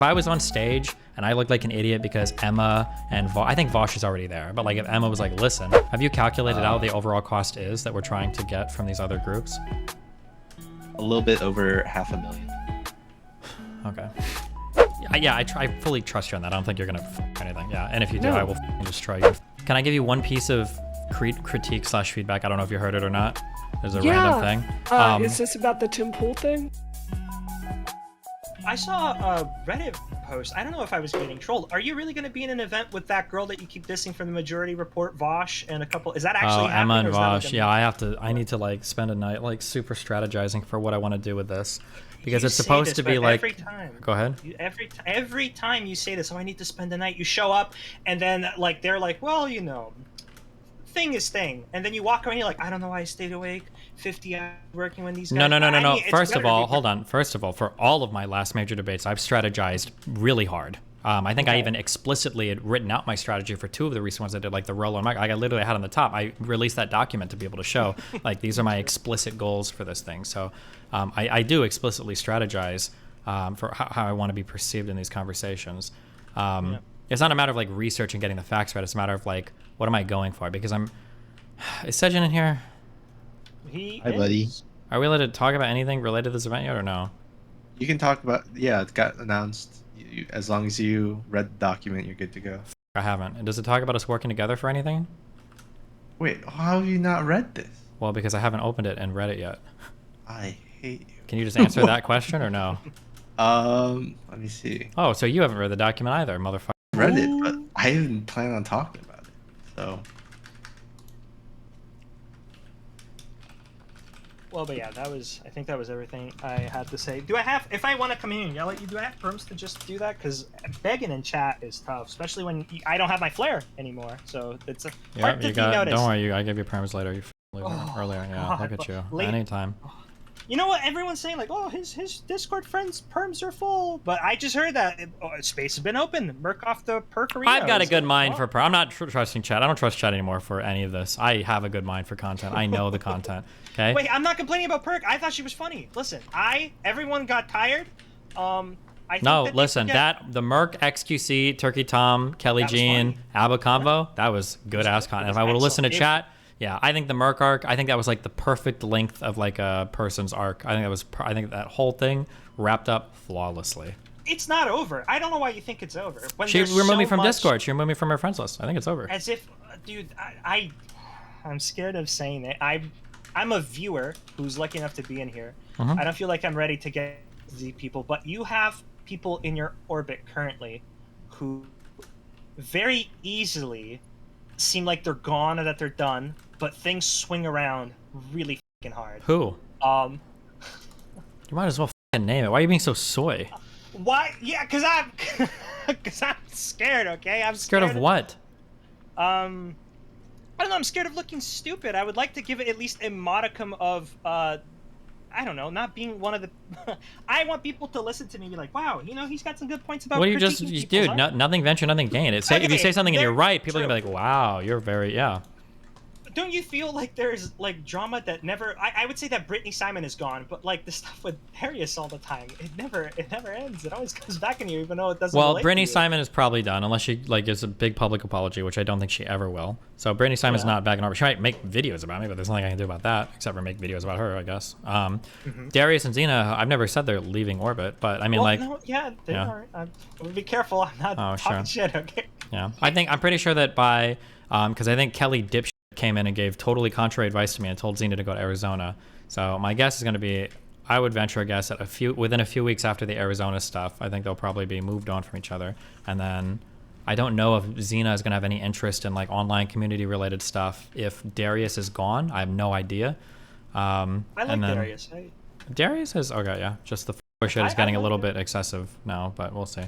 I was on stage and I looked like an idiot because Emma and I think Vaush is already there, but like if Emma was like, listen, have you calculated out what the overall cost is that we're trying to get from these other groups? A little bit over $500,000. Okay. Yeah, I fully trust you on that. I don't think you're gonna f anything. Yeah, and if you do, I will destroy you. Can I give you one piece of critique / feedback? I don't know if you heard it or not. There's a random thing. Is this about the Tim Pool thing? I saw a Reddit post. I don't know if I was getting trolled. Are you really going to be in an event with that girl that you keep dissing from the Majority Report, Vaush, and a couple? Is that actually happening? Emma and Vaush. Yeah, I need to like spend a night like super strategizing for what I want to do with this, because it's supposed to be like. Every time. Go ahead. Every time you say this, oh, I need to spend the night. You show up, and then like they're like, well, you know, thing is thing, and then you walk around, and you're like, I don't know why I stayed awake 50 hours working when these guys. No. First of all, hold on. First of all, for all of my last major debates, I've strategized really hard. I think I even explicitly had written out my strategy for 2 of the recent ones I did, like the Rolo and Mike. Like I literally had on the top, I released that document to be able to show, like, these are my explicit goals for this thing. So I do explicitly strategize for how I want to be perceived in these conversations. It's not a matter of like research and getting the facts right. It's a matter of like, what am I going for? Because is Sejin in here? Hi, buddy. Are we allowed to talk about anything related to this event yet or no? You can talk about, yeah, it got announced. As long as you read the document, you're good to go. I haven't. And does it talk about us working together for anything? Wait, how have you not read this? Well, because I haven't opened it and read it yet. I hate you. Can you just answer that question or no? Let me see. Oh, so you haven't read the document either, motherfucker. Read it, but I didn't plan on talking about it. So. Well, but yeah, I think that was everything I had to say. Do I have, if I want to come in and yell at you, do I have perms to just do that? Because begging in chat is tough, especially when I don't have my flare anymore. So it's hard to notice. Don't worry, I gave you perms later. You earlier. Yeah, God, look at you. Anytime. You know what? Everyone's saying like, oh, his Discord friends' perms are full, but I just heard that space has been open. Merc off the perk arena. I've got a good mind for perm. I'm not trusting chat. I don't trust chat anymore for any of this. I have a good mind for content. I know the content. Okay. Wait, I'm not complaining about perk. I thought she was funny. Listen, everyone got tired. I think the Merc, XQC, Turkey Tom, Kelly Jean, Abba convo, that was good ass content. If I would have listened to chat. Yeah, I think the Merc arc, I think that was like the perfect length of like a person's arc. I think that whole thing wrapped up flawlessly. It's not over. I don't know why you think it's over. She removed me from Discord. She removed me from her friends list. I think it's over. As if, dude, I'm scared of saying it. I'm a viewer who's lucky enough to be in here. I don't feel like I'm ready to get the people, but you have people in your orbit currently who very easily seem like they're gone or that they're done, but things swing around really fucking hard. Who? You might as well fucking name it. Why are you being so soy? Why? Yeah, cause I'm scared. Okay, I'm scared of what? I don't know. I'm scared of looking stupid. I would like to give it at least a modicum of I don't know, not being one of the. I want people to listen to me and be like, wow, you know, he's got some good points about. What do you just, dude? Nothing venture, nothing gain. If you say something and you're right, people are gonna be like, wow, you're very Don't you feel like there's like drama that never? I would say that Brittany Simon is gone, but like the stuff with Darius all the time, it never ends. It always comes back in you, even though it doesn't. Well, Brittany Simon is probably done unless she like gives a big public apology, which I don't think she ever will. So Brittany Simon's not back in orbit. She might make videos about me, but there's nothing I can do about that except for make videos about her, I guess. Darius and Xena, I've never said they're leaving orbit, but I mean, they are. Be careful. I'm not talking shit. Okay. Yeah, I'm pretty sure that by because I think Kelly Dipshit came in and gave totally contrary advice to me and told Xena to go to Arizona. So my guess is going to be, I would venture a guess that within a few weeks after the Arizona stuff, I think they'll probably be moved on from each other. And then I don't know if Xena is going to have any interest in like online community related stuff. If Darius is gone, I have no idea. I like Darius. Darius is okay. Yeah, just the shit is getting a little bit excessive now, but we'll see.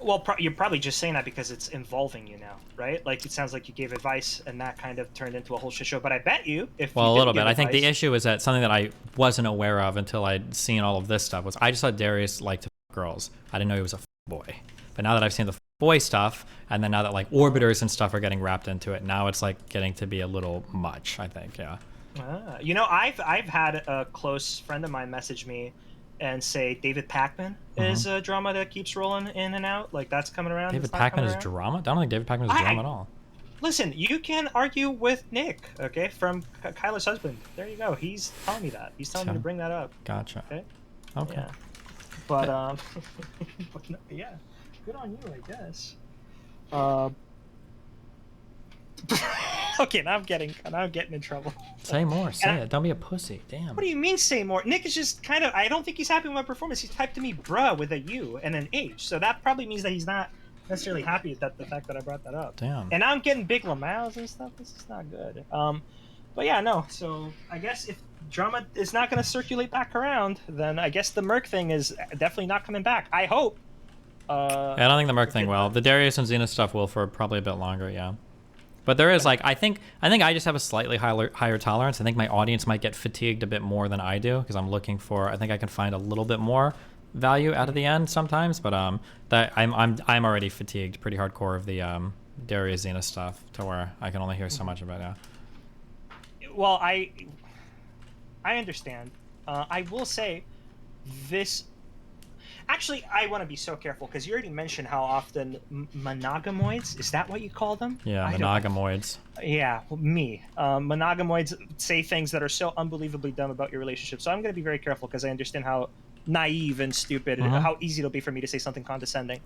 Well, you're probably just saying that because it's involving you now, right? Like, it sounds like you gave advice and that kind of turned into a whole shit show. But I bet you, if a little bit. I think the issue is that something that I wasn't aware of until I'd seen all of this stuff was I just thought Darius liked to f girls. I didn't know he was a boy. But now that I've seen the boy stuff, and then now that like orbiters and stuff are getting wrapped into it, now it's like getting to be a little much, I think, yeah. You know, I've had a close friend of mine message me and say David Pakman is a drama that keeps rolling in and out. Like that's coming around. David it's not Pakman coming is around. drama? I don't think David Pakman is drama at all. Listen, you can argue with Nick, okay, from Kyla's husband. There you go. He's telling me that. He's telling me to bring that up. Gotcha. Okay. Okay. Yeah. But but no, yeah, good on you, I guess. Okay, now I'm getting in trouble. Say more. Say it. Don't be a pussy. Damn. What do you mean say more? Nick is just kind of. I don't think he's happy with my performance. He's typed to me, bruh, with a U and an H. So that probably means that he's not necessarily happy at the fact that I brought that up. Damn. And now I'm getting big lamals and stuff. This is not good. But yeah, no. So I guess if drama is not going to circulate back around, then I guess the Merc thing is definitely not coming back. I hope. Yeah, I don't think the Merc thing will. The Darius and Xena stuff will for probably a bit longer. Yeah. But there is like I think I just have a slightly higher tolerance. I think my audience might get fatigued a bit more than I do because I'm looking for. I think I can find a little bit more value out of the end sometimes. But that I'm already fatigued pretty hardcore of the Darius Xena stuff to where I can only hear so much about it. Well, I understand. I will say this. Actually, I want to be so careful because you already mentioned how often monogamoids, is that what you call them? Yeah, monogamoids. Yeah, me. Monogamoids say things that are so unbelievably dumb about your relationship. So I'm going to be very careful because I understand how naive and stupid, how easy it'll be for me to say something condescending.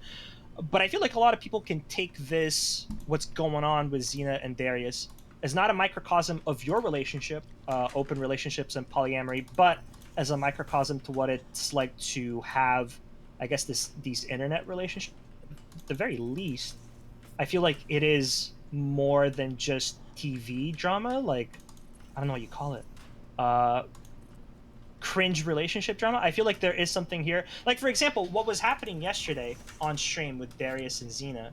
But I feel like a lot of people can take this, what's going on with Xena and Darius, as not a microcosm of your relationship, open relationships and polyamory, but as a microcosm to what it's like to have, I guess, these internet relationships. At the very least, I feel like it is more than just TV drama. Like, I don't know what you call it. Cringe relationship drama. I feel like there is something here. Like, for example, what was happening yesterday on stream with Darius and Xena.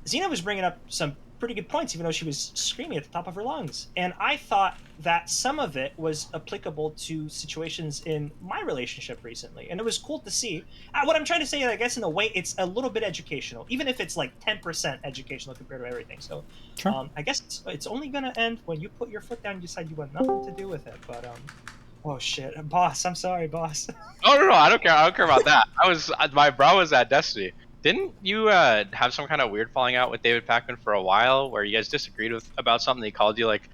Xena was bringing up some pretty good points, even though she was screaming at the top of her lungs. And I thought that some of it was applicable to situations in my relationship recently. And it was cool to see. What I'm trying to say, I guess, in a way, it's a little bit educational, even if it's like 10% educational compared to everything. So sure. I guess it's only going to end when you put your foot down and decide you want nothing to do with it. But, oh shit. Boss, I'm sorry, boss. Oh, no, I don't care. I don't care about that. My bro was at Destiny. Didn't you have some kind of weird falling out with David Pakman for a while, where you guys disagreed about something? He called you like,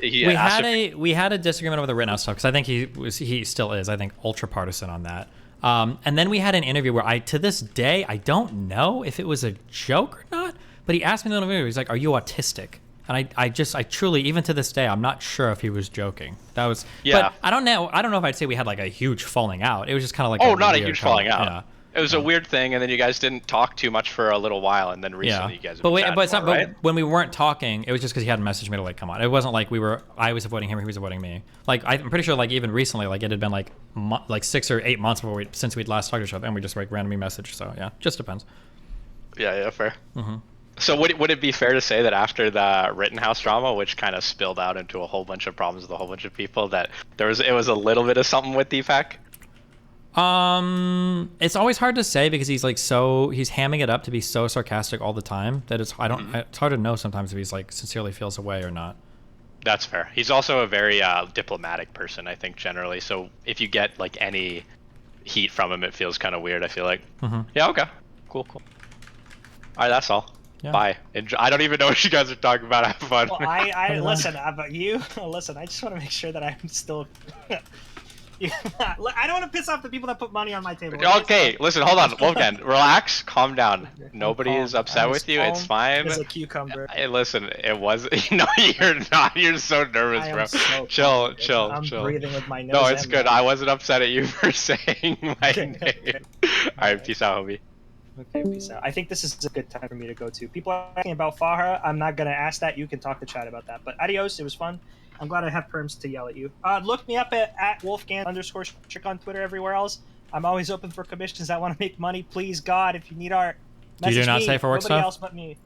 we had a disagreement over the Rittenhouse stuff because I think he still is. I think ultra partisan on that. And then we had an interview where to this day I don't know if it was a joke or not, but he asked me in the interview. He's like, "Are you autistic?" And I truly, even to this day, I'm not sure if he was joking. That was But I don't know if I'd say we had like a huge falling out. It was just kind of like not a huge falling out. Yeah. It was a weird thing, and then you guys didn't talk too much for a little while, and then recently you guys. But when we weren't talking, it was just because he hadn't messaged me to like come on. It wasn't like I was avoiding him or he was avoiding me. Like I'm pretty sure like even recently, like it had been like 6 or 8 months since we'd last talked to each other, and we just like randomly messaged. So yeah, just depends. Yeah, fair. So would it be fair to say that after the Rittenhouse drama, which kind of spilled out into a whole bunch of problems with a whole bunch of people, that it was a little bit of something with Deepak? It's always hard to say because he's hamming it up to be so sarcastic all the time that it's hard to know sometimes if he's like sincerely feels away or not. That's fair. He's also a very diplomatic person, I think, generally. So if you get like any heat from him, it feels kind of weird, I feel like. Yeah, okay. Cool. All right, that's all. Yeah. Bye. I don't even know what you guys are talking about. Have fun. Well, I listen, but you listen. I just want to make sure that I'm still. Yeah, I don't want to piss off the people that put money on my table. Okay, listen, hold on, Wolfgang, relax, calm down. Nobody is upset with you. It's fine. As a cucumber. Hey, listen, it was. No, you're not. You're so nervous, bro. So chill. I'm breathing with my nose. No, it's good. I wasn't upset at you for saying my name. Okay. All right, peace out, homie. Okay, peace out. I think this is a good time for me to go to. People are asking about Fahra. I'm not gonna ask that. You can talk to chat about that. But adios. It was fun. I'm glad I have perms to yell at you. Look me up at Wolfgang_Chick on Twitter, everywhere else. I'm always open for commissions. I want to make money. Please, God, if you need art, message do you do not me. say for work Nobody stuff? else but me.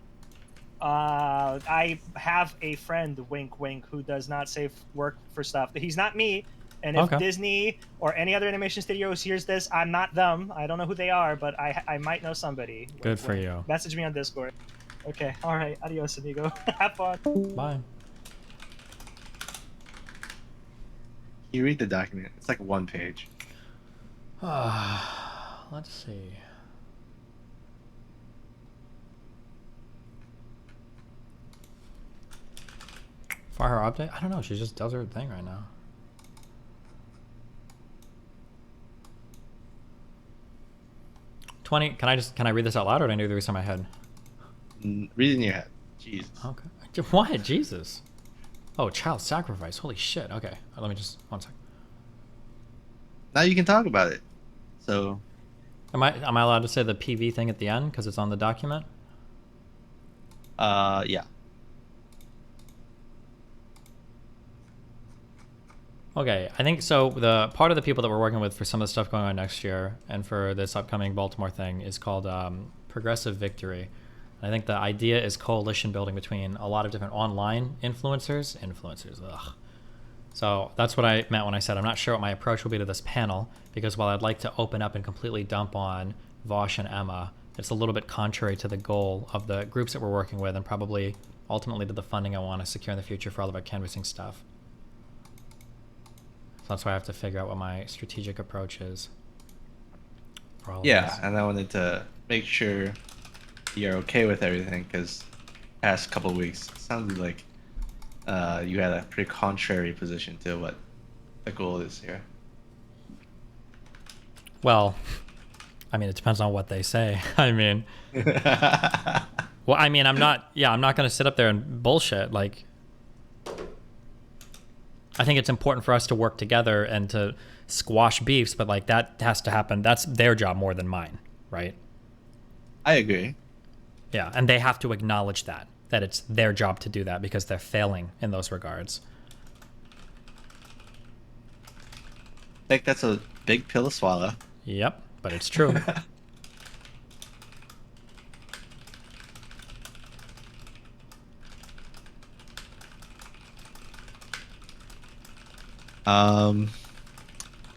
I have a friend, wink, wink, who does not say work for stuff. He's not me. And if Disney or any other animation studios hears this, I'm not them. I don't know who they are, but I might know somebody. Good for you. Message me on Discord. Okay, all right. Adios, amigo. Have fun. Bye. You read the document. It's like 1 page. Let's see. For her update? I don't know. She just does her thing right now. Can I read this out loud, or do I need to read this in my head? Read it in your head. Jesus. Okay. What? Jesus. Oh, child sacrifice. Holy shit. Okay. Let me just 1 second. Now you can talk about it. So. Am I allowed to say the PV thing at the end because it's on the document? Yeah. Okay, I think so. The part of the people that we're working with for some of the stuff going on next year and for this upcoming Baltimore thing is called Progressive Victory. And I think the idea is coalition building between a lot of different online influencers. Ugh. So that's what I meant when I said I'm not sure what my approach will be to this panel, because while I'd like to open up and completely dump on Vaush and Emma, it's a little bit contrary to the goal of the groups that we're working with and probably ultimately to the funding I want to secure in the future for all of our canvassing stuff. So that's why I have to figure out what my strategic approach is for all of this. And I wanted to make sure you're okay with everything, because past couple of weeks it sounded like you had a pretty contrary position to what the goal is here. Well, I mean, it depends on what they say. I mean, well, I mean, I'm not going to sit up there and bullshit. Like, I think it's important for us to work together and to squash beefs, but like that has to happen. That's their job more than mine, right? I agree. Yeah, and they have to acknowledge that it's their job to do that because they're failing in those regards. I think that's a big pill to swallow. Yep, but it's true.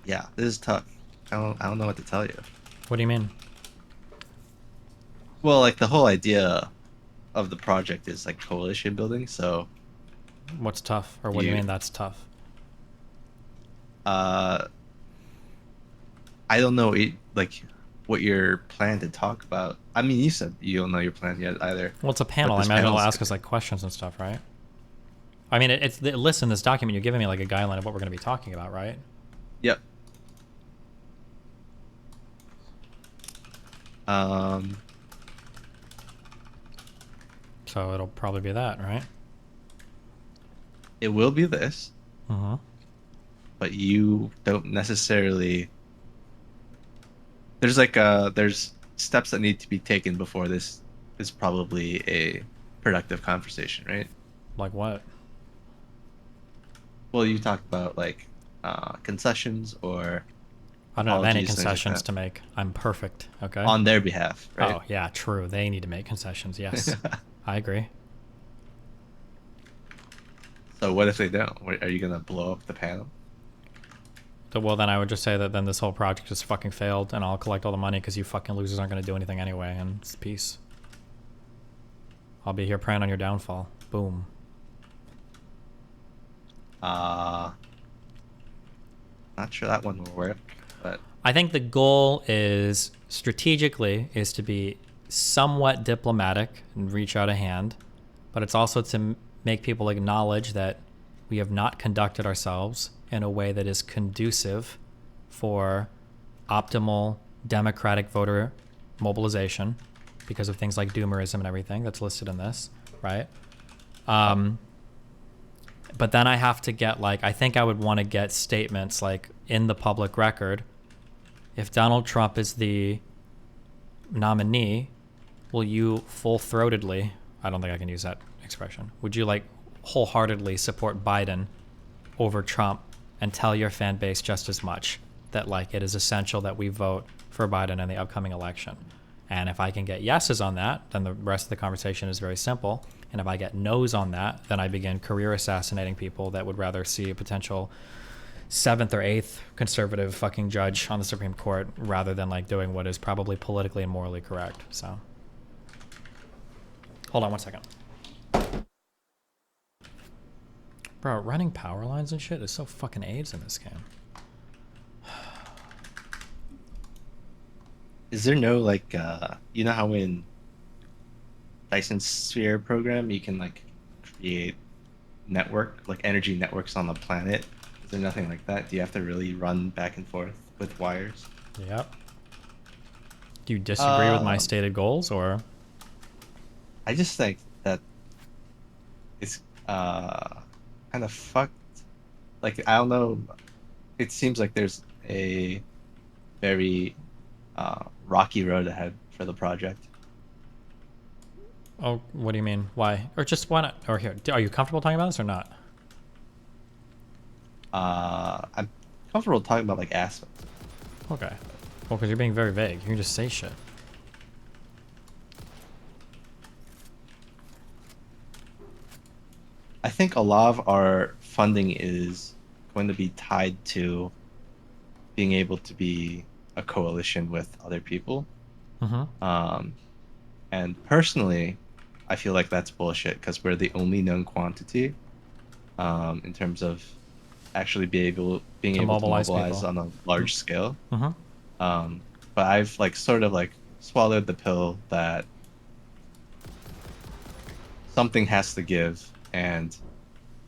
Yeah, this is tough. I don't know what to tell you. What do you mean? Well, like the whole idea of the project is like coalition building, so What's tough? Or what do you mean that's tough? I don't know like what your plan to talk about. I mean, you said you don't know your plan yet either. Well, it's a panel. I this imagine they'll panel's ask us like questions and stuff, right? I mean, it's the list in this document. You're giving me like a guideline of what we're going to be talking about, right? Yep. So it'll probably be that, right? It will be this, Uh-huh. but you don't necessarily. There's there's steps that need to be taken before this is probably a productive conversation, right? Like what? Well, you talked about like concessions or I don't have any apologies, things like concessions that. to make. I'm perfect, okay? On their behalf, right? Oh, yeah, true. They need to make concessions, yes. I agree. So what if they don't? Are you gonna blow up the panel? So, well, then I would just say that then this whole project just fucking failed, and I'll collect all the money because you fucking losers aren't going to do anything anyway, and it's peace. I'll be here praying on your downfall. Boom. Not sure that one will work, but I think the goal is strategically is to be somewhat diplomatic and reach out a hand, but it's also to make people acknowledge that we have not conducted ourselves in a way that is conducive for optimal democratic voter mobilization because of things like doomerism and everything that's listed in this, right? But then I have to get I think I would want to get statements like in the public record, if Donald Trump is the nominee, will you full-throatedly, I don't think I can use that expression, would you wholeheartedly support Biden over Trump and tell your fan base just as much that it is essential that we vote for Biden in the upcoming election? And if I can get yeses on that, then the rest of the conversation is very simple. And if I get no's on that, then I begin career assassinating people that would rather see a potential 7th or 8th conservative fucking judge on the Supreme Court rather than doing what is probably politically and morally correct. So hold on 1 second. Bro, running power lines and shit is so fucking AIDS in this game. Is there no like you know how in Dyson Sphere program you can like create network like energy networks on the planet? Is there nothing like that? Do you have to really run back and forth with wires? Yep. Do you disagree with my Um, stated goals, or? I just think that it's kind of fucked. Like I don't know. It seems like there's a very rocky road ahead for the project. Oh, what do you mean? Why? Or just why not? Or here, are you comfortable talking about this or not? I'm comfortable talking about like aspects. Okay. Well, because you're being very vague. You can just say shit. I think a lot of our funding is going to be tied to being able to be a coalition with other people. Mm-hmm. And personally, I feel like that's bullshit because we're the only known quantity in terms of actually being To able to mobilize mobilize people. on a large scale. Mm-hmm. But I've like sort of like swallowed the pill that something has to give, and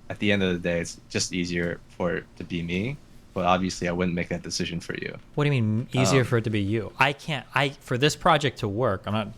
at the end of the day, it's just easier for it to be me. But obviously, I wouldn't make that decision for you. What do you mean easier Um, for it to be you? I can't. For this project to work, I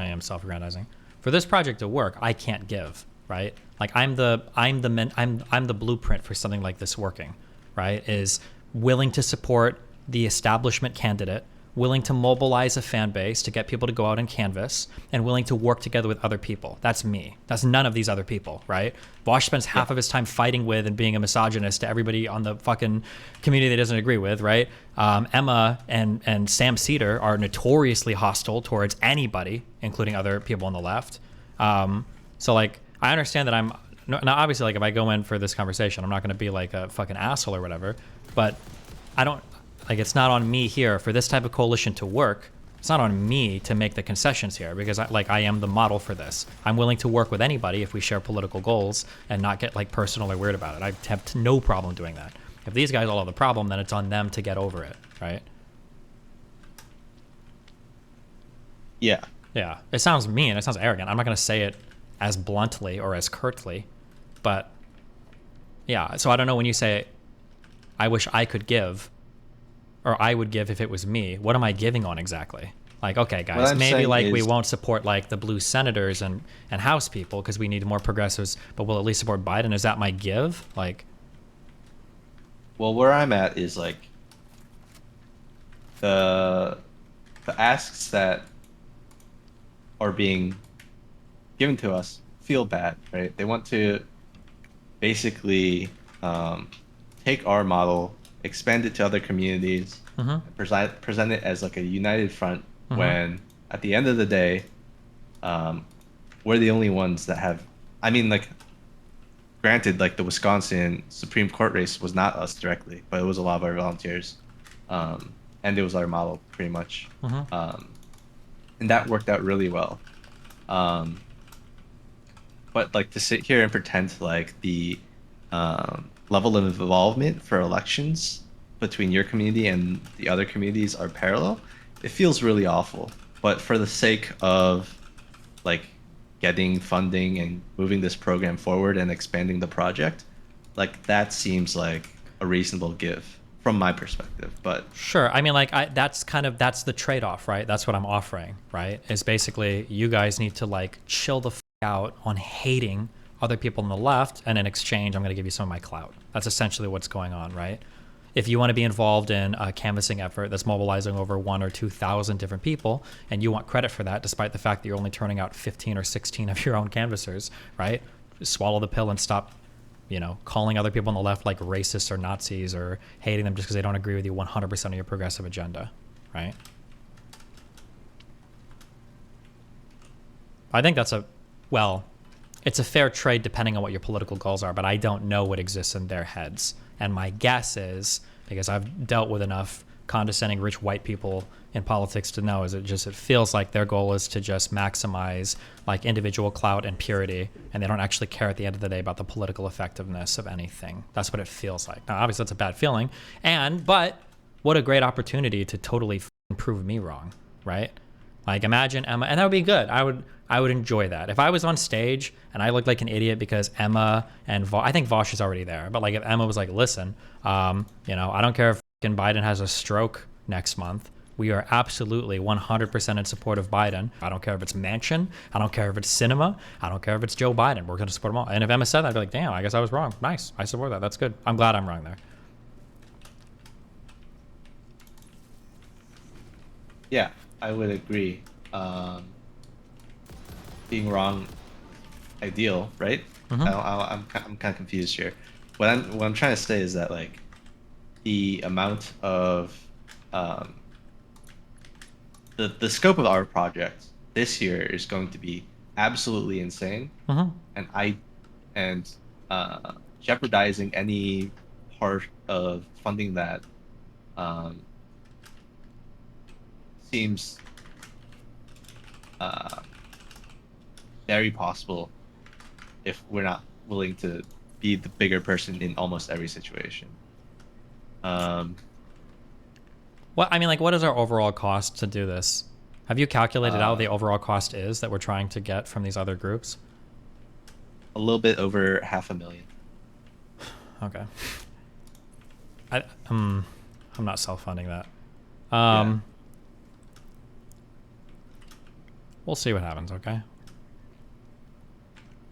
am self-aggrandizing. For this project to work, I can't give, right? Like I'm the blueprint for something like this working, right? Is willing to support the establishment candidate, willing to mobilize a fan base to get people to go out and canvass, and willing to work together with other people. That's me. That's none of these other people, right? Vaush spends half of his time fighting with and being a misogynist to everybody on the fucking community that doesn't agree with, right? Emma and Sam Cedar are notoriously hostile towards anybody, including other people on the left. So like, I understand that now obviously like if I go in for this conversation, I'm not going to be like a fucking asshole or whatever, but I don't, like it's not on me here for this type of coalition to work. It's not on me to make the concessions here because I am the model for this. I'm willing to work with anybody if we share political goals and not get like personal or weird about it. I have no problem doing that. If these guys all have the problem, then it's on them to get over it, right? Yeah. Yeah, it sounds mean. It sounds arrogant. I'm not going to say it as bluntly or as curtly, but yeah. So I don't know when you say, I wish I could give, or I would give if it was me. What am I giving on exactly? Like, okay, What guys, I'm maybe saying like we is- won't support like the blue senators and House people because we need more progressives, but we'll at least support Biden. Is that my give? Like, Well, where I'm at is like the asks that are being given to us feel bad, right? They want to basically take our model, expand it to other communities, present it as like a united front. When at the end of the day, we're the only ones that have. I mean, like, granted, like the Wisconsin Supreme Court race was not us directly, but it was a lot of our volunteers, and it was our model pretty much, and that worked out really well. But like to sit here and pretend like the level of involvement for elections between your community and the other communities are parallel, it feels really awful. But for the sake of like getting funding and moving this program forward and expanding the project, like that seems like a reasonable give from my perspective. But sure. I mean, like, that's the trade-off, right? That's what I'm offering, right? Is basically you guys need to like chill the out on hating other people on the left, and in exchange, I'm going to give you some of my clout. That's essentially what's going on, right? If you want to be involved in a canvassing effort that's mobilizing over 1,000 or 2,000 different people, and you want credit for that, despite the fact that you're only turning out 15 or 16 of your own canvassers, right? Just swallow the pill and stop, calling other people on the left like racists or Nazis or hating them just because they don't agree with you 100% of your progressive agenda, right? I think that's it's a fair trade depending on what your political goals are, but I don't know what exists in their heads. And my guess is, because I've dealt with enough condescending rich white people in politics to know. Is it feels like their goal is to just maximize like individual clout and purity, and they don't actually care at the end of the day about the political effectiveness of anything. That's what it feels like. Now, obviously, that's a bad feeling, but what a great opportunity to totally prove me wrong, right? Like imagine Emma, and that would be good. I would enjoy that. If I was on stage and I looked like an idiot because Emma and I think Vaush is already there, but like if Emma was like, listen, I don't care if fucking Biden has a stroke next month. We are absolutely 100% in support of Biden. I don't care if it's Mansion. I don't care if it's cinema. I don't care if it's Joe Biden. We're going to support them all. And if Emma said that, I'd be like, damn, I guess I was wrong. Nice. I support that. That's good. I'm glad I'm wrong there. Yeah, I would agree. Being wrong, ideal, right? Mhm. I'm kind of confused here. What I'm trying to say is that like the amount of the scope of our project this year is going to be absolutely insane, Mhm. and jeopardizing any part of funding that seems very possible if we're not willing to be the bigger person in almost every situation. What I mean, like, what is our overall cost to do this? Have you calculated out what the overall cost is that we're trying to get from these other groups? A little bit over $500,000. Okay. I'm not self-funding that. Yeah. We'll see what happens. Okay.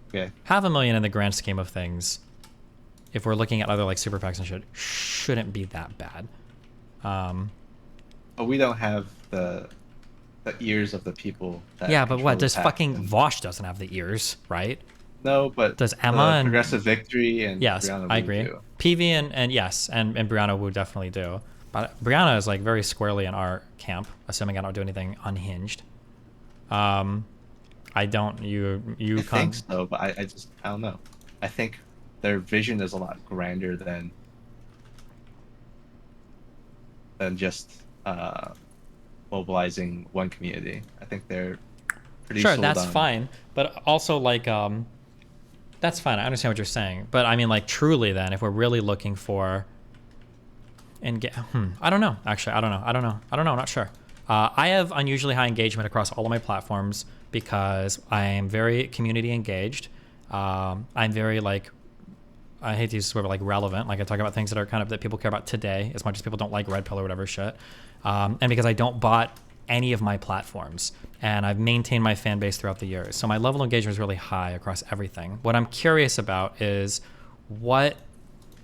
Okay. $500,000 in the grand scheme of things, if we're looking at other like super PACs and shit, shouldn't be that bad. But we don't have the ears of the people. That Yeah, but what control does the fucking PAC. Vaush doesn't have the ears, right? No, but Does Emma the and Progressive Victory and yes, Brianna I Wu agree. do. PV and yes, and Brianna Wu definitely do. But Brianna is like very squarely in our camp, assuming I don't do anything unhinged. I don't. I think so, but I don't know. I think their vision is a lot grander than just mobilizing one community. I think they're pretty sure, sold that's on. fine. But also like that's fine. I understand what you're saying. But I mean, like truly, then if we're really looking for I don't know. Actually, I don't know. I'm not sure. I have unusually high engagement across all of my platforms because I am very community engaged. I'm very like, I hate to use this word, but like relevant. Like I talk about things that are kind of that people care about today, as much as people don't like red pill or whatever shit. And because I don't bot any of my platforms, and I've maintained my fan base throughout the years, so my level of engagement is really high across everything. What I'm curious about is what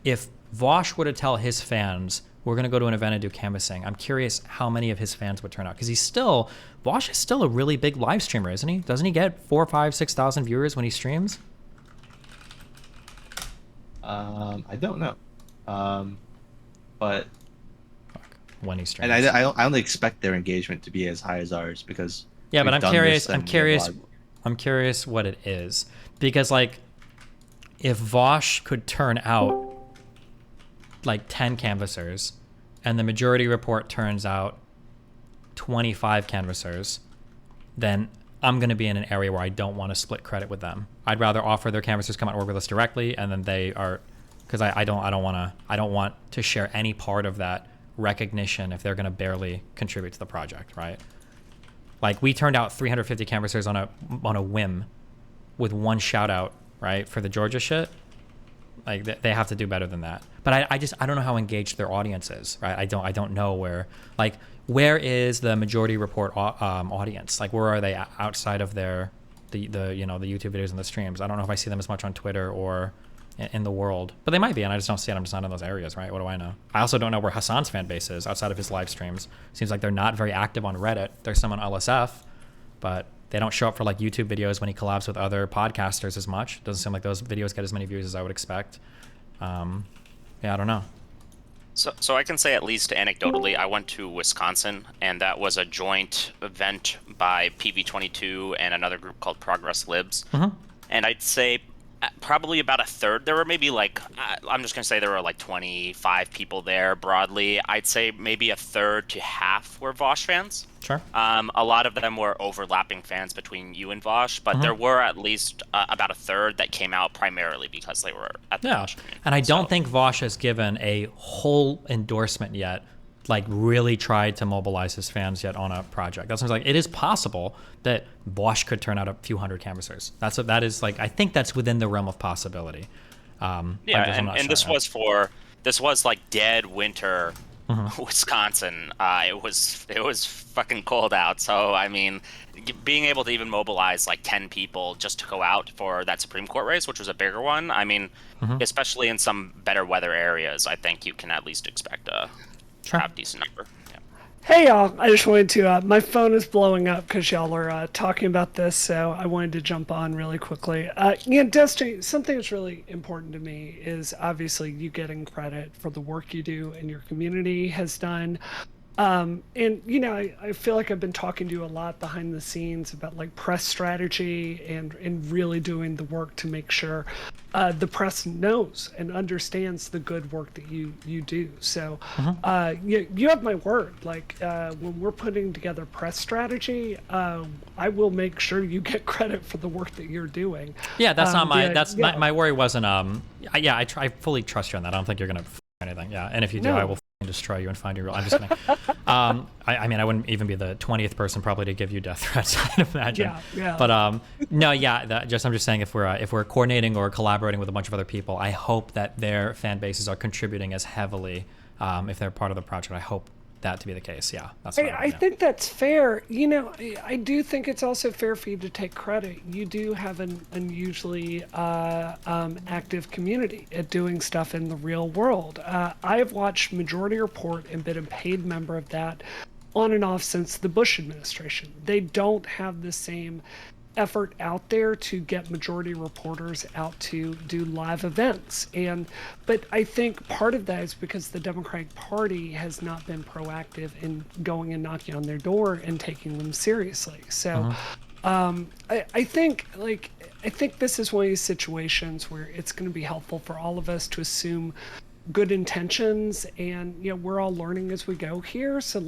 if Vaush were to tell his fans, we're going to go to an event and do canvassing. I'm curious how many of his fans would turn out, because Vaush is still a really big live streamer, isn't he? Doesn't he get 4,000, 5,000, 6,000 viewers when he streams? I don't know, but When he streams. and I only expect their engagement to be as high as ours because yeah, but we've I'm done curious. this and I'm we curious. have a lot- I'm curious what it is, because like, if Vaush could turn out like 10 canvassers, and the majority report turns out 25 canvassers, then I'm going to be in an area where I don't want to split credit with them. I'd rather offer their canvassers come out and work with us directly, and then they are, because I don't want to share any part of that recognition if they're going to barely contribute to the project, right? Like we turned out 350 canvassers on a whim, with one shout out, right, for the Georgia shit. Like they have to do better than that. But I don't know how engaged their audience is, right? I don't know where is the majority report audience? Like where are they outside of the YouTube videos and the streams? I don't know if I see them as much on Twitter or in the world, but they might be, and I just don't see it. I'm just not in those areas, right? What do I know? I also don't know where Hassan's fan base is outside of his live streams. Seems like they're not very active on Reddit. There's some on LSF, but they don't show up for like YouTube videos when he collabs with other podcasters as much. Doesn't seem like those videos get as many views as I would expect. Yeah, I don't know. So I can say, at least anecdotally, I went to Wisconsin, and that was a joint event by PV22 and another group called Progress Libs. Mm-hmm. And I'd say Probably about a third. There were maybe like, I'm just going to say there were like 25 people there broadly. I'd say maybe a third to half were Vaush fans. Sure. A lot of them were overlapping fans between you and Vaush, but there were at least about a third that came out primarily because they were at the Vaush community. And I don't think Vaush has given a whole endorsement yet, like really tried to mobilize his fans yet on a project. That's like, it is possible that Vaush could turn out a few hundred canvassers. That is like, I think that's within the realm of possibility. And this was like dead winter Wisconsin. It was fucking cold out. So I mean, being able to even mobilize like 10 people just to go out for that Supreme Court race, which was a bigger one. I mean, especially in some better weather areas, I think you can at least expect a have decent number. Yeah. Hey y'all, I just wanted to, my phone is blowing up because y'all are talking about this, so I wanted to jump on really quickly. Destiny, something that's really important to me is obviously you getting credit for the work you do and your community has done. And, you know, I feel like I've been talking to you a lot behind the scenes about like press strategy and really doing the work to make sure the press knows and understands the good work that you do. So you have my word. Like when we're putting together press strategy, I will make sure you get credit for the work that you're doing. Yeah, that's not my, my worry wasn't, I fully trust you on that. I don't think you're going to anything. Yeah. And if you do, I will destroy you and find you. I'm just kidding. I mean, I wouldn't even be the 20th person probably to give you death threats. I'd imagine. Yeah. But no, yeah. I'm just saying if we're coordinating or collaborating with a bunch of other people, I hope that their fan bases are contributing as heavily if they're part of the project. I hope that to be the case. Yeah, that's what I think that's fair. You know, I do think it's also fair for you to take credit. You do have an unusually active community at doing stuff in the real world. I have watched Majority Report and been a paid member of that on and off since the Bush administration. They don't have the same effort out there to get majority reporters out to do live events. But I think part of that is because the Democratic Party has not been proactive in going and knocking on their door and taking them seriously. So I think this is one of these situations where it's going to be helpful for all of us to assume good intentions, and you know, we're all learning as we go here, so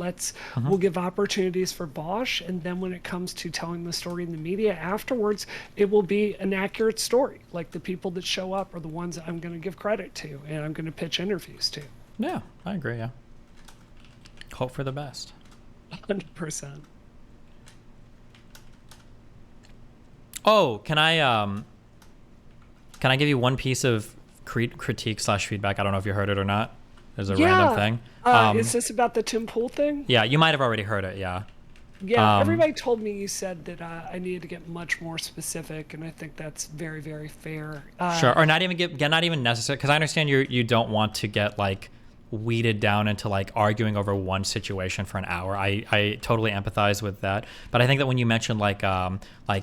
we'll give opportunities for Vaush, and then when it comes to telling the story in the media afterwards, it will be an accurate story. Like the people that show up are the ones that I'm going to give credit to and I'm going to pitch interviews to. Yeah, I agree. Yeah, hope for the best. 100%. Oh, can I give you one piece of critique / feedback? I don't know if you heard it or not. There's a random thing. Is this about the Tim Pool thing? Yeah, you might have already heard it. Yeah. Yeah, everybody told me you said that I needed to get much more specific, and I think that's very, very fair. Sure, or not even necessary, because I understand you don't want to get like weeded down into like arguing over one situation for an hour. I totally empathize with that, but I think that when you mentioned like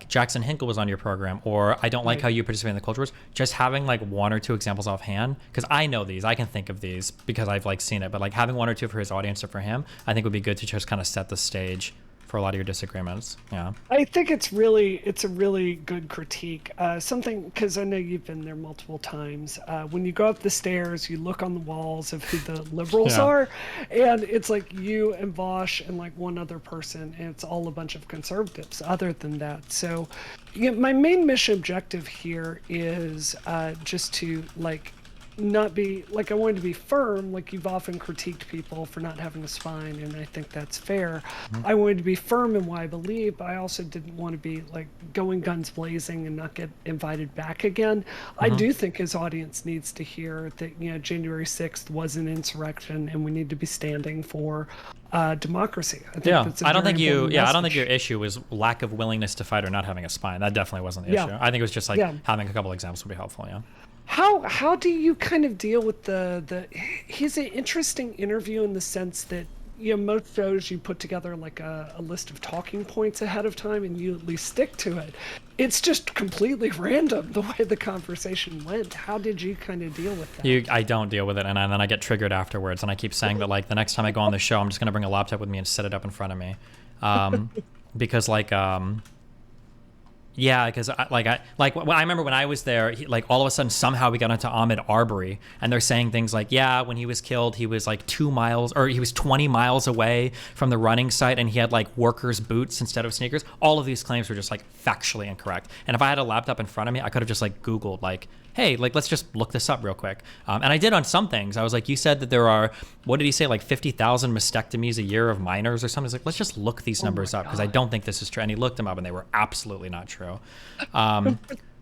Jackson Hinkle was on your program, or I don't like how you participate in the culture wars, just having like one or two examples offhand, because I know these, I can think of these because I've like seen it, but like having one or two for his audience or for him, I think would be good to just kind of set the stage for a lot of your disagreements. Yeah, I think it's a really good critique. Something, because I know you've been there multiple times. When you go up the stairs, you look on the walls of who the liberals are, and it's like you and Vaush and like one other person, and it's all a bunch of conservatives other than that. So my main mission objective here is just to like not be like, I wanted to be firm. Like, you've often critiqued people for not having a spine, and I think that's fair. I wanted to be firm in what I believe, but I also didn't want to be like going guns blazing and not get invited back again. I do think his audience needs to hear that, you know, January 6th was an insurrection and we need to be standing for democracy. I think that's a I don't think message. your issue was lack of willingness to fight or not having a spine. That definitely wasn't the issue. I think it was just like having a couple examples would be helpful. Yeah. How do you kind of deal with the he's an interesting interview in the sense that, you know, most shows you put together like a list of talking points ahead of time and you at least stick to it. It's just completely random the way the conversation went. How did you kind of deal with that? I don't deal with it, and then I get triggered afterwards, and I keep saying that like the next time I go on the show, I'm just gonna bring a laptop with me and set it up in front of me, because like Yeah, because I remember when I was there, like all of a sudden somehow we got into Ahmed Arbery, and they're saying things like, yeah, when he was killed, he was like 2 miles or he was 20 miles away from the running site, and he had like workers' boots instead of sneakers. All of these claims were just like factually incorrect. And if I had a laptop in front of me, I could have just like Googled like, hey, like let's just look this up real quick. And I did on some things. I was like, you said that there are, what did he say, like 50,000 mastectomies a year of minors or something? I was like, let's just look these numbers up because I don't think this is true. And he looked them up, and they were absolutely not true.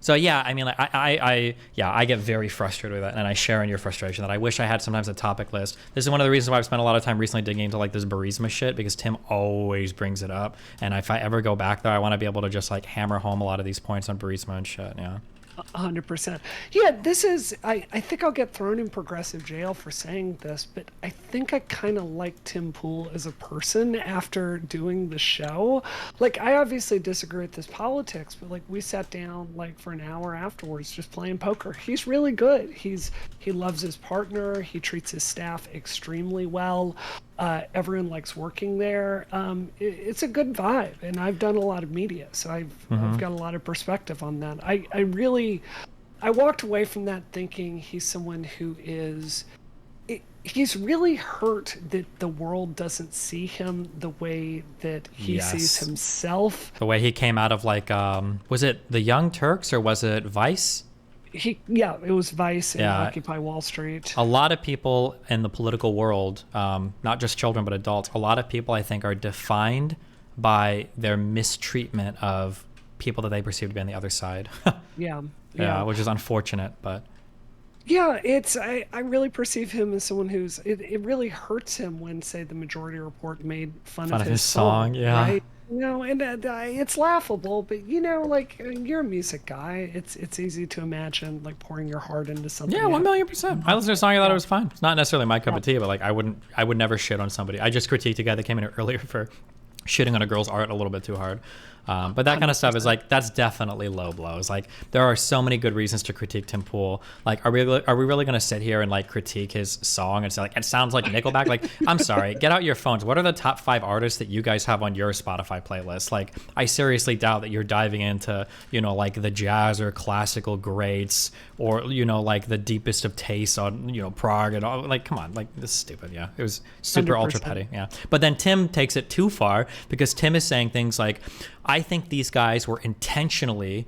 So yeah, I mean, like, I get very frustrated with that, and I share in your frustration that I wish I had sometimes a topic list. This is one of the reasons why I've spent a lot of time recently digging into like this Burisma shit, because Tim always brings it up, and if I ever go back there, I want to be able to just like hammer home a lot of these points on Burisma and shit. Yeah. 100%. Yeah, this is, I think I'll get thrown in progressive jail for saying this, but I think I kind of like Tim Pool as a person after doing the show. Like, I obviously disagree with his politics, but like we sat down like for an hour afterwards just playing poker. He's really good. He loves his partner. He treats his staff extremely well. Everyone likes working there. It's a good vibe, and I've done a lot of media, so I've got a lot of perspective on that. I walked away from that thinking he's someone who he's really hurt that the world doesn't see him the way that he sees himself. The way he came out of like, was it the Young Turks or was it Vice? It was Vice and Occupy Wall Street. A lot of people in the political world, not just children but adults, a lot of people I think are defined by their mistreatment of people that they perceive to be on the other side. Yeah, which is unfortunate, but yeah, I really perceive him as someone who's it really hurts him when, say, the Majority Report made fun of his song, right? You know, and it's laughable, but you know, like, you're a music guy. It's easy to imagine like pouring your heart into something. Yeah, 1,000,000%. I listened to a song, I thought it was fine. It's not necessarily my cup of tea, but like I would never shit on somebody. I just critiqued a guy that came in here earlier for shitting on a girl's art a little bit too hard. But that kind of stuff is like, that's definitely low blows. Like, there are so many good reasons to critique Tim Pool. Like, are we really going to sit here and like critique his song and say like, it sounds like Nickelback? Like, I'm sorry, get out your phones. What are the top 5 artists that you guys have on your Spotify playlist? Like, I seriously doubt that you're diving into, you know, like the jazz or classical greats, or, you know, like the deepest of tastes on, you know, Prague and all. Like, come on, like, this is stupid. Yeah, it was super 100%. Ultra petty. Yeah, but then Tim takes it too far, because Tim is saying things like, I think these guys were intentionally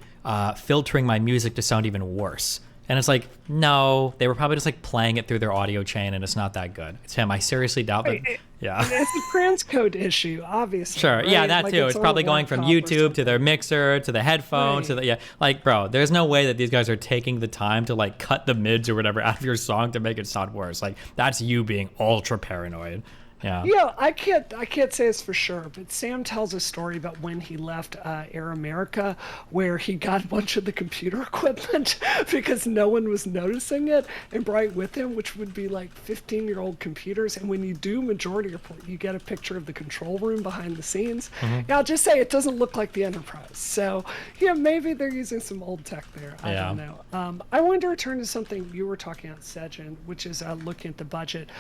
filtering my music to sound even worse. And it's like, no, they were probably just like playing it through their audio chain, and it's not that good. Tim, I seriously doubt that. Yeah. It's a transcode issue, obviously. Sure. Right? Yeah, that like, too. It's probably going from YouTube to their mixer to the headphones to the, like, bro, there's no way that these guys are taking the time to like cut the mids or whatever out of your song to make it sound worse. Like, that's you being ultra paranoid. Yeah, I can't say it's for sure, but Sam tells a story about when he left Air America, where he got a bunch of the computer equipment because no one was noticing it, and brought with him, which would be like 15-year-old computers. And when you do Majority Report, you get a picture of the control room behind the scenes. Yeah, I'll just say it doesn't look like the Enterprise. So yeah, maybe they're using some old tech there. I don't know. I wanted to return to something you were talking about, Sejin, which is looking at the budget.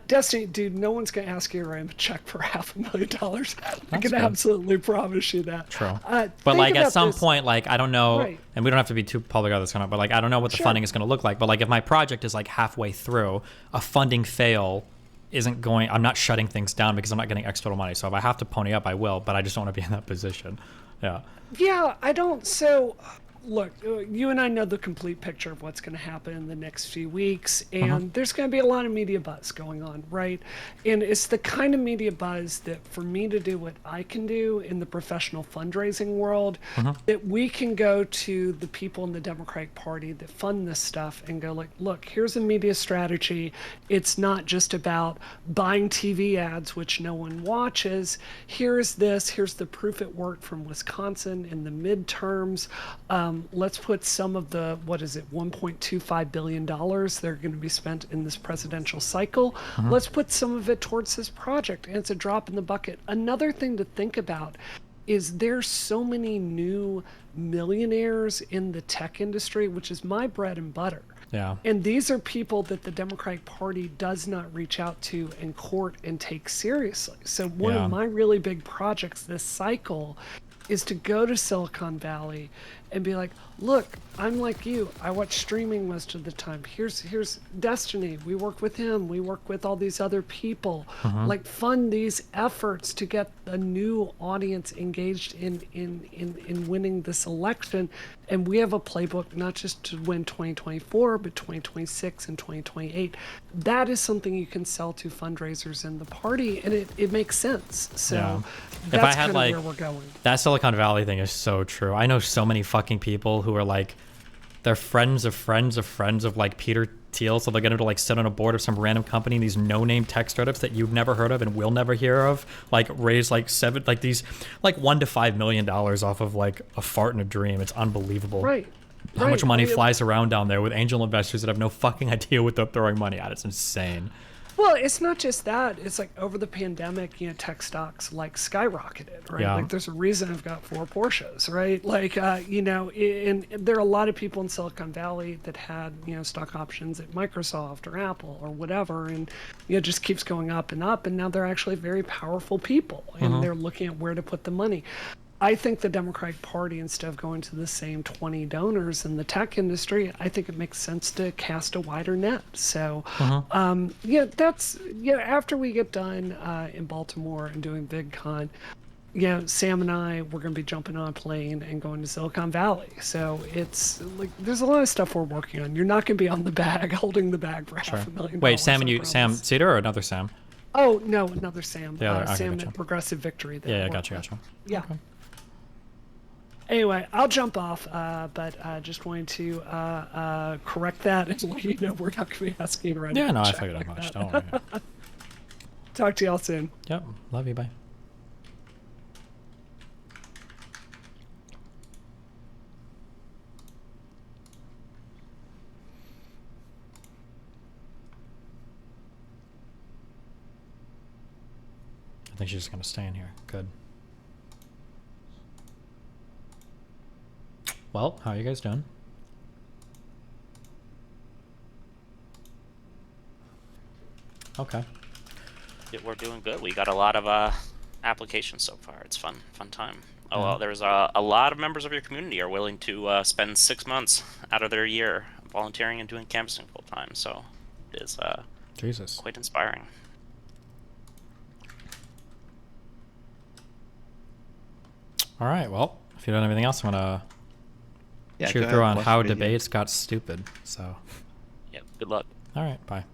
Destiny, dude, no one's going to ask you to write a check for $500,000. I can absolutely promise you that. True. But like at some point, like, I don't know, and we don't have to be too public about this kind of, but like, I don't know what the funding is going to look like. But like, if my project is like halfway through, a funding fail isn't going, I'm not shutting things down because I'm not getting extra money. So if I have to pony up, I will, but I just don't want to be in that position. Yeah, I don't. So look, you and I know the complete picture of what's going to happen in the next few weeks, and there's going to be a lot of media buzz going on, right? And it's the kind of media buzz that for me to do what I can do in the professional fundraising world, that we can go to the people in the Democratic Party that fund this stuff and go like, look, here's a media strategy. It's not just about buying TV ads, which no one watches. Here's this. Here's the proof it worked from Wisconsin in the midterms. Let's put some of the, $1.25 billion they're going to be spent in this presidential cycle. Let's put some of it towards this project. And it's a drop in the bucket. Another thing to think about is there's so many new millionaires in the tech industry, which is my bread and butter. Yeah. And these are people that the Democratic Party does not reach out to and court and take seriously. So one of my really big projects this cycle is to go to Silicon Valley and be like, look, I'm like you. I watch streaming most of the time. Here's Destiny. We work with him. We work with all these other people. Like, fund these efforts to get a new audience engaged in winning this election. And we have a playbook not just to win 2024, but 2026 and 2028. That is something you can sell to fundraisers in the party, and it makes sense. So that's kind of where we're going. That Silicon Valley thing is so true. I know so many fucking people who are like, they're friends of friends of friends of like Peter Thiel, so they're going to like sit on a board of some random company, these no-name tech startups that you've never heard of and will never hear of, like raise like $1 to $5 million off of like a fart in a dream. It's unbelievable. Right. How much money flies around down there with angel investors that have no fucking idea what they're throwing money at. It's insane. Well, it's not just that. It's like over the pandemic, tech stocks like skyrocketed, right? Yeah. Like there's a reason I've got 4 Porsches, right? Like, and there are a lot of people in Silicon Valley that had, stock options at Microsoft or Apple or whatever, and it just keeps going up and up. And now they're actually very powerful people, and they're looking at where to put the money. I think the Democratic Party, instead of going to the same 20 donors in the tech industry, I think it makes sense to cast a wider net. So, after we get done in Baltimore and doing VidCon, Sam and I, we're going to be jumping on a plane and going to Silicon Valley. So it's like, there's a lot of stuff we're working on. You're not going to be on the bag, holding the bag for $500,000. Wait, Sam Cedar or another Sam? Oh, no, another Sam. Okay, Sam gotcha. at Progressive Victory. Gotcha. Yeah. Okay. Anyway, I'll jump off, but just wanted to correct that and let you know we're not going to be asking around. Yeah, no, I figured as much. Don't worry. Talk to y'all soon. Yep. Love you. Bye. I think she's just going to stay in here. Good. Well, how are you guys doing? Okay. Yeah, we're doing good. We got a lot of applications so far. It's fun time. Oh, well, there's a lot of members of your community are willing to spend 6 months out of their year volunteering and doing canvassing full time. So it is Jesus. Quite inspiring. All right. Well, if you don't have anything else, I'm gonna chew go through ahead, on watch how the video. debates got stupid. So. Yep. Good luck. All right. Bye.